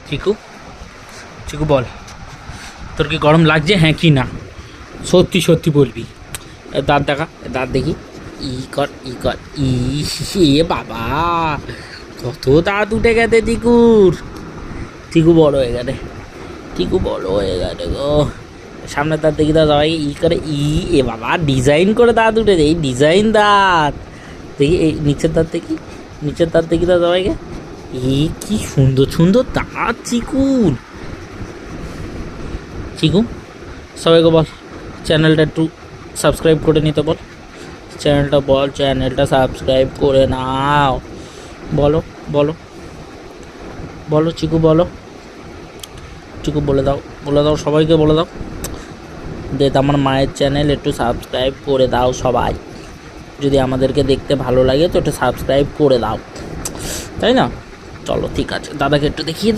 চিকু, চিকু বল, তোর কি গরম লাগছে হ্যাঁ কি না? সত্যি সত্যি বলবি। দাঁত দেখা, দাঁত দেখি। ই কর ই কর ই, এ বাবা কত দাঁত উঠে গেছে চিকুর। চিকু বড় হয়ে গেছে, চিকু বড় হয়ে গেছে গো। সামনের দাঁত দেখি, দাঁত সবাই ই করে ই, এ বাবা ডিজাইন করে দাঁত উঠেছে, এই ডিজাইন দাঁত দেখি। এই নিচের দাঁত দেখি, নিচের দাঁত দেখি দাঁত সবাইকে। এই কি সুন্দর সুন্দর দাঁত চিকুর। চিকু সবাইকে বল চ্যানেলটা একটু সাবস্ক্রাইব করে নিতে বল, চ্যানেলটা বল, চ্যানেলটা সাবস্ক্রাইব করে নাও। বলো বলো বলো চিকু বলো, চিকু বলে দাও, বলে দাও সবাইকে বলে দাও। আমার মায়ের চ্যানেল একটু সাবস্ক্রাইব করে দাও সবাই। যদি আমাদেরকে দেখতে ভালো লাগে তো একটু সাবস্ক্রাইব করে দাও, তাই না? চলো ঠিক আছে, দাদাকে একটু দেখিয়ে